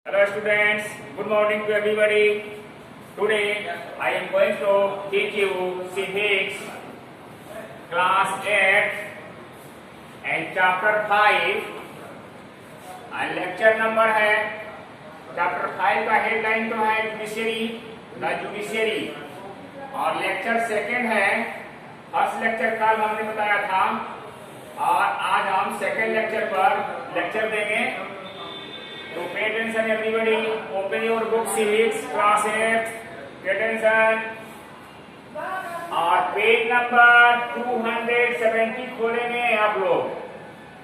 Hello students, good morning to everybody. Today I am going to teach you civics class 8 and chapter 5 and lecture number है chapter 5 का headline तो है judiciary the judiciary और lecture second है। First lecture कल हमने बताया था और आज हम सेकेंड लेक्चर पर लेक्चर देंगे। तो pay attention everybody, open your book civics class 8, pay attention और पेज नंबर 270 खोलेंगे। आप लोग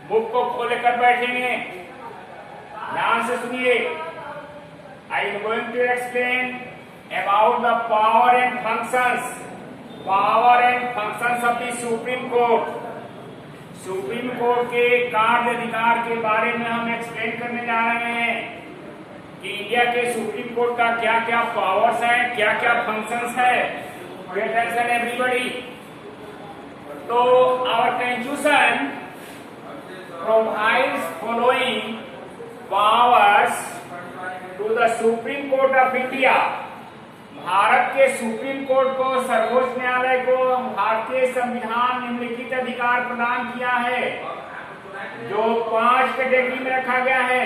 बुक को खोले कर बैठेंगे, ध्यान से सुनिए। I am going to explain about the power and functions of the Supreme Court। Supreme court के कार्य अधिकार के बारे में हम एक्सप्लेन करने जा रहे हैं कि इंडिया के सुप्रीम कोर्ट का क्या क्या पावर्स है, क्या क्या फंक्शंस है। Attention everybody. तो our constitution provides following powers to the supreme court of India. Bharat के सुप्रीम कोर्ट को, सर्वोच्च न्यायालय को भारतीय संविधान निम्नलिखित अधिकार प्रदान किया है, जो 5 कैटेगरी में रखा गया है।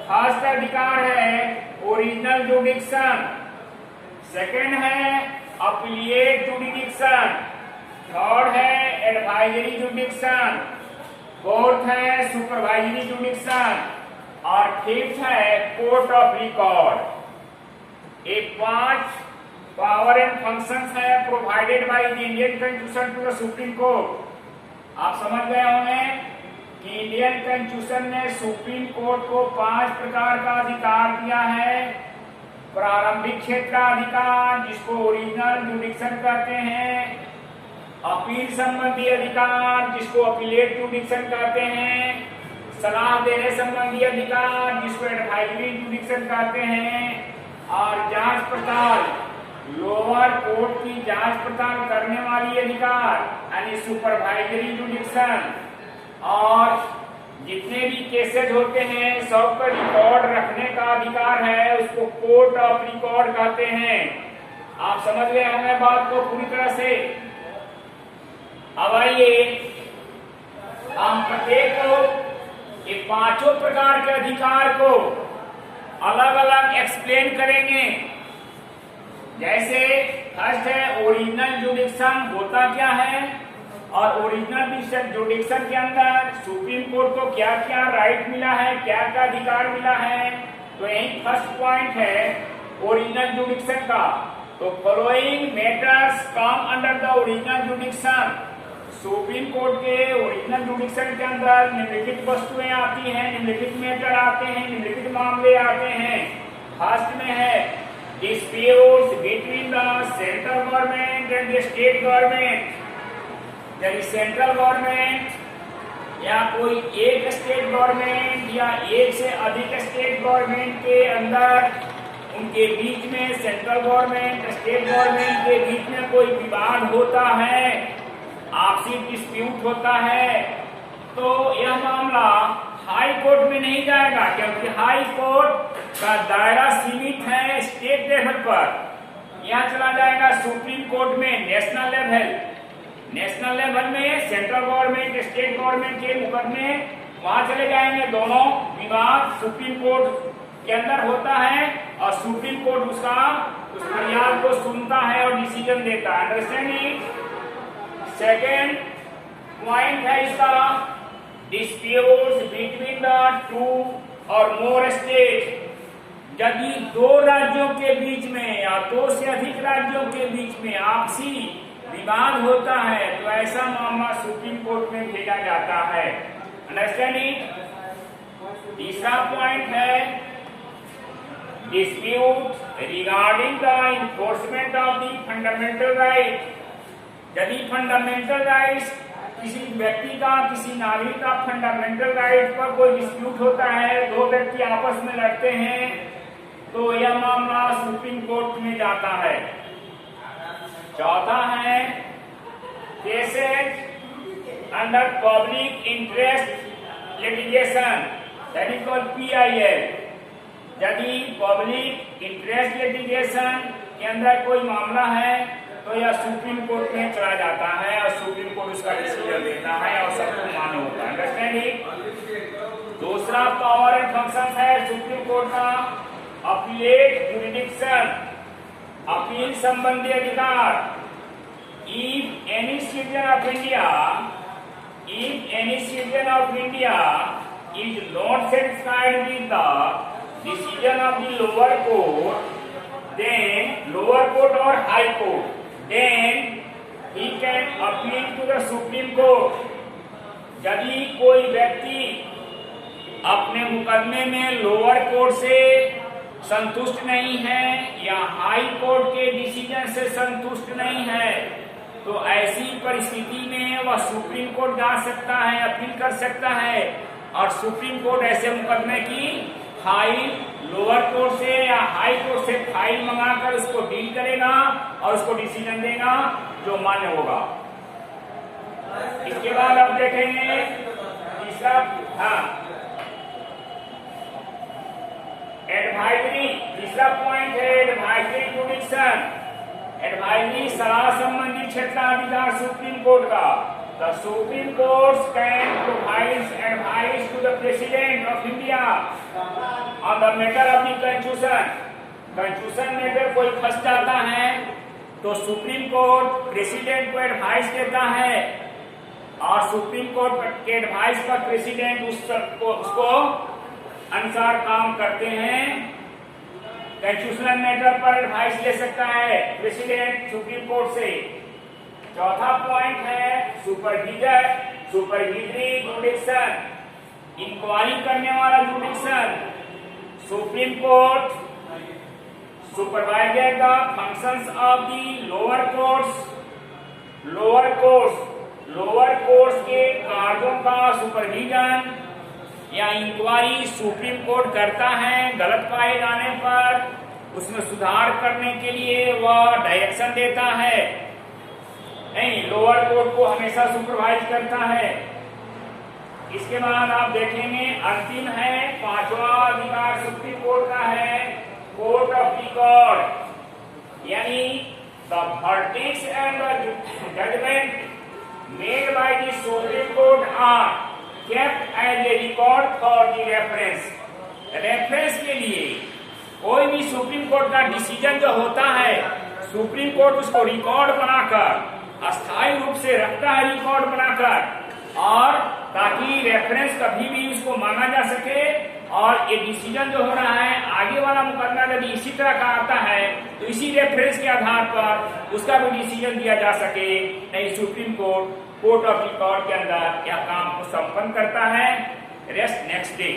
फर्स्ट अधिकार है ओरिजिनल जुडिक्शन, सेकंड है अपीलेट जुडिक्शन, थर्ड है एडवाइजरी जुडिक्शन, फोर्थ है सुपरवाइजरी जुडिक्शन और फिफ्थ है कोर्ट ऑफ रिकॉर्ड। एक 5 पावर एंड फंक्शंस है provided by the Indian constitution to the supreme court. आप समझ गए होंगे कि इंडियन कॉन्स्टिट्यूशन ने सुप्रीम कोर्ट को 5 प्रकार का अधिकार दिया है। प्रारंभिक क्षेत्राधिकार, जिसको ओरिजिनल जुडिक्शन कहते हैं, अपील संबंधी अधिकार, जिसको अपीलेट जुडिक्शन कहते हैं, सलाह देने संबंधी अधिकार, जिसको एडवाइजरी जुडिक्शन कहते हैं, और जांच पड़ताल, लोअर कोर्ट की जांच पड़ताल करने वाली अधिकार यानी सुपरवाइजरी जुडिक्शन, और जितने भी केसेस होते हैं सबका रिकॉर्ड रखने का अधिकार है, उसको कोर्ट ऑफ रिकॉर्ड कहते हैं। आप समझ गए होंगे बात को पूरी तरह से। अब आइए हम प्रत्येक को ये 5 प्रकार के अधिकार को अलग अलग एक्सप्लेन करेंगे। जैसे फर्स्ट है ओरिजिनल जुडिक्शन, होता क्या है और ओरिजिनल जुडिक्शन के अंदर सुप्रीम कोर्ट को क्या क्या राइट मिला है, क्या क्या अधिकार मिला है। तो यही फर्स्ट पॉइंट है ओरिजिनल जुडिक्शन का। तो following matters come under the original जुडिक्शन। Supreme court के ओरिजिनल जुडिक्शन के अंदर निम्नलिखित वस्तुएं आती हैं, निम्नलिखित मैटर आते हैं, निम्नलिखित मामले आते हैं। फर्स्ट में है disputes between the central government and the state government. यदि सेंट्रल गवर्नमेंट या कोई एक स्टेट गवर्नमेंट या एक से अधिक स्टेट गवर्नमेंट के अंदर, उनके बीच में, सेंट्रल गवर्नमेंट स्टेट गवर्नमेंट के बीच में कोई विवाद होता है, आपसी डिस्प्यूट होता है, तो यह मामला हाई कोर्ट में नहीं जाएगा, क्योंकि हाई कोर्ट का दायरा सीमित है स्टेट लेवल पर। यह चला जाएगा सुप्रीम कोर्ट में नेशनल लेवल। नेशनल लेवल में सेंट्रल गवर्नमेंट स्टेट गवर्नमेंट के मुकदमे वहां चले जाएंगे। दोनों विवाद सुप्रीम कोर्ट के अंदर होता है और सुप्रीम कोर्ट उस फरियाद को सुनता है और डिसीजन देता है। अंडरस्टैंडिंग। सेकेंड पॉइंट है इसका डिस्प्यूट्स बिटवीन द 2 और मोर स्टेट। यदि 2 राज्यों के बीच में या 2 से अधिक राज्यों के बीच में आपसी विवाद होता है, तो ऐसा मामला सुप्रीम कोर्ट में भेजा जाता है। अंडरस्टैंडिंग। तीसरा पॉइंट है dispute regarding the enforcement of the fundamental right. यदि फंडामेंटल राइट्स, किसी व्यक्ति का, किसी नागरिक का फंडामेंटल राइट पर कोई डिस्प्यूट होता है, 2 व्यक्ति आपस में लड़ते हैं, तो यह मामला सुप्रीम कोर्ट में जाता है। चौथा है cases under public interest litigation, that is called PIL। यदि पब्लिक इंटरेस्ट लिटिगेशन के अंदर कोई मामला है तो यह सुप्रीम कोर्ट में चला जाता है और सुप्रीम कोर्ट उसका डिसीजन देता है और सबको मान्य होता है। अंडरस्टैंडिंग। दूसरा पावर एंड फंक्शन है सुप्रीम कोर्ट का अपीलेट जुरिडिक्शन, अपील संबंधी अधिकार। If any citizen of India is not satisfied with the decision of the lower court, then lower court or high court, then he can appeal to the Supreme Court. यदि कोई व्यक्ति अपने मुकदमे में lower court से संतुष्ट नहीं है या हाई कोर्ट के डिसीजन से संतुष्ट नहीं है, तो ऐसी परिस्थिति में वह सुप्रीम कोर्ट जा सकता है, अपील कर सकता है और सुप्रीम कोर्ट ऐसे मुकदमे की फाइल लोअर कोर्ट से या हाई कोर्ट से फाइल मंगाकर उसको डील करेगा और उसको डिसीजन देगा जो मान्य होगा। इसके बाद अब देखेंगे तीसरा, एडवाइजरी। तीसरा पॉइंट है एडवाइजरी जुडिक्शन। एडवाइजरी सलाह संबंधी क्षेत्राधिकार सुप्रीम कोर्ट का। The Supreme Court can provide advice to the President of India on the matter of the constitution. Constitution में अगर कोई फंस जाता है तो सुप्रीम कोर्ट प्रेसिडेंट को एडवाइस देता है और सुप्रीम कोर्ट के एडवाइस पर प्रेसिडेंट उसको अनुसार काम करते हैं। कंस्टिट्यूशनल मैटर पर एडवाइस ले सकता है प्रेसिडेंट सुप्रीम कोर्ट से। चौथा पॉइंट है सुपरविजरी जुडिक्शन, इंक्वायरी करने वाला जुडिक्शन। Supreme court supervisor the functions of the lower courts के कार्यों का सुपरविजन या इंक्वायरी सुप्रीम कोर्ट करता है। गलत पाए जाने पर उसमें सुधार करने के लिए वह डायरेक्शन देता है। नहीं, लोअर कोर्ट को हमेशा सुपरवाइज करता है। इसके बाद आप देखेंगे अंतिम है पांचवा अधिकार सुप्रीम कोर्ट का है कोर्ट ऑफ रिकॉर्ड, यानी the verdicts and the judgement made by the supreme court are kept as a record for the reference के लिए कोई भी सुप्रीम कोर्ट का डिसीजन जो होता है सुप्रीम कोर्ट उसको रिकॉर्ड बनाकर अस्थायी रूप से रखता है, रिकॉर्ड बनाकर, और ताकि रेफरेंस कभी भी उसको माना जा सके और ये डिसीजन जो हो रहा है आगे वाला मुकदमा यदि इसी तरह का आता है तो इसी रेफरेंस के आधार पर उसका भी डिसीजन दिया जा सके। नहीं, सुप्रीम कोर्ट ऑफ रिकॉर्ड के अंदर यह काम को संपन्न करता है। Rest next day.